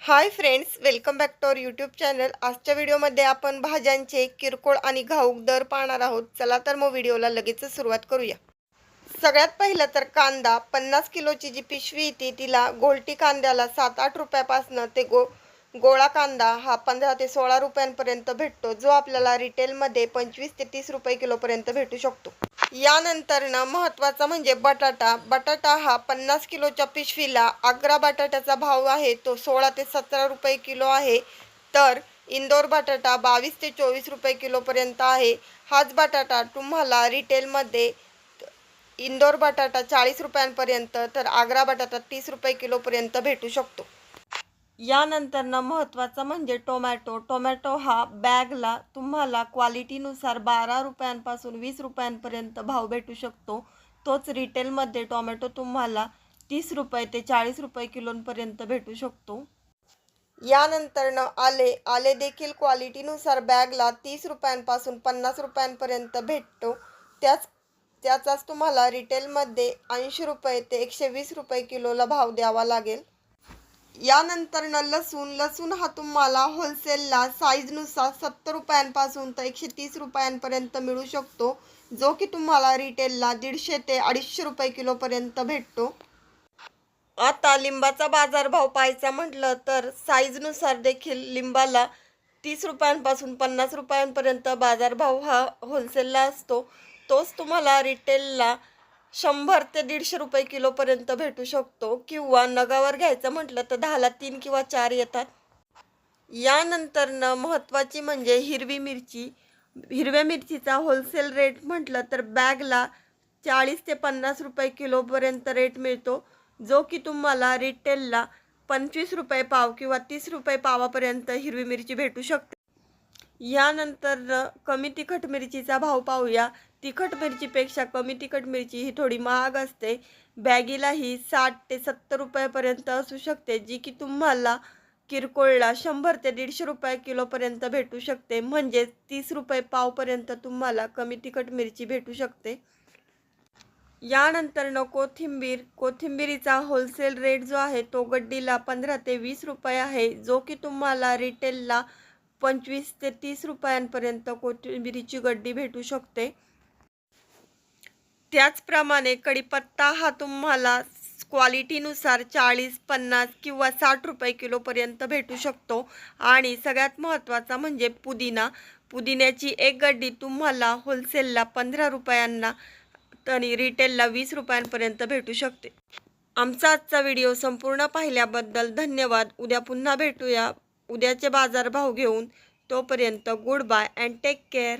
High friends, welcome back to our YouTube channel. आजच्या व्हिडिओमध्ये आपण भाज्यांचे किरकोळ आणि घाऊक दर पाहणार आहोत। चला तर मग व्हिडिओला लगेच सुरुवात करूया। सगळ्यात पहिलं तर कांदा 50 किलोची जी पिशवी येते तिला गोलटी कांद्याला 7-8 रुपयापासून ते गोळा कांदा हा 15 ते 16 रुपयांपर्यंत भेटतो, जो आपल्याला रिटेलमध्ये 25 ते 30 रुपये किलोपर्यंत भेटू शकतो। यानंतर महत्त्वाचा म्हणजे बटाटा हा 50 किलोच्या पिशवीला आग्रा बटाट्याचा भाव आहे तो 16 ते 17 रुपये किलो आहे, तर इंदोर बटाटा 22 ते 24 रुपये किलोपर्यंत आहे। हाच बटाटा तुम्हाला रिटेलमध्ये इंदोर बटाटा 40 रुपयांपर्यंत तर आग्रा बटाटा 30 रुपये किलोपर्यंत भेटू शकतो। यानंतर महत्त्वाचा म्हणजे टोमॅटो हा बॅगला तुम्हाला क्वालिटीनुसार 12 रुपयांपासून 20 रुपयांपर्यंत भाव भेटू शकतो। तोच रिटेलमध्ये टोमॅटो तुम्हाला 30 रुपये ते 40 रुपये किलोपर्यंत भेटू शकतो। यानंतर आले देखील क्वालिटीनुसार बॅगला 30 रुपयांपासून 50 रुपयांपर्यंत भेटतो। त्याचाच तुम्हाला रिटेलमध्ये 80 रुपये ते 120 रुपये किलोला भाव द्यावा लागेल। यानंतर लसूण हा तुम्हाला होलसेलला साईजनुसार 70 रुपयांपासून तर 130 रुपयांपर्यंत मिळू शकतो, जो की तुम्हाला रिटेलला 150 ते 250 रुपये किलोपर्यंत भेटतो। आता लिंबाचा बाजारभाव पाहायचा म्हटलं तर साईजनुसार देखील लिंबाला 30 रुपयांपासून 50 रुपयांपर्यंत बाजारभाव हा होलसेलला असतो। तोच तुम्हाला रिटेलला 100 ते 150 रुपये किलोपर्यंत भेटू शकतो, किंवा नगावर घ्यायचं म्हटलं तर 10ला 3 किंवा 4 येतात। यानंतर महत्त्वाची म्हणजे हिरव्या मिरचीचा होलसेल रेट म्हटलं तर बॅगला 40 ते 50 रुपये किलोपर्यंत रेट मिळतो, जो की तुम्हाला रिटेलला 25 रुपये पाव किंवा 30 रुपये पावापर्यंत हिरवी मिरची भेटू शकते। यानंतर कमी तिखट मिरचीचा भाव पाहूया। तिखट मिरचीपेक्षा कमी तिखट मिरची ही थोडी महाग असते, बॅगीला ही 60 ते 70 रुपयापर्यंत असू शकते, जी की तुम्हाला किरकोळला 100 ते 150 रुपये किलोपर्यंत भेटू शकते, म्हणजे 30 रुपये पावपर्यंत तुम्हाला कमी तिखट मिरची भेटू शकते। यानंतर कोथिंबीरीचा होलसेल रेट जो आहे तो गड्डीला 15 ते 20 रुपये आहे, जो की तुम्हाला रिटेलला 25 ते 30 रुपयांपर्यंत कोथिंबीरीची गड्डी भेटू शकते। त्याचप्रमाणे कढीपत्ता हा तुम्हाला क्वालिटीनुसार 40, 50 किंवा 60 रुपये किलोपर्यंत भेटू शकतो। आणि सगळ्यात महत्त्वाचा म्हणजे पुदिन्याची एक गड्डी तुम्हाला होलसेलला 15 रुपयांना आणि रिटेलला 20 रुपयांपर्यंत भेटू शकते। आमचा आजचा व्हिडिओ संपूर्ण पाहिल्याबद्दल धन्यवाद। उद्या पुन्हा भेटूया उद्याचे बाजारभाव घेऊन। तोपर्यंत goodbye and take care.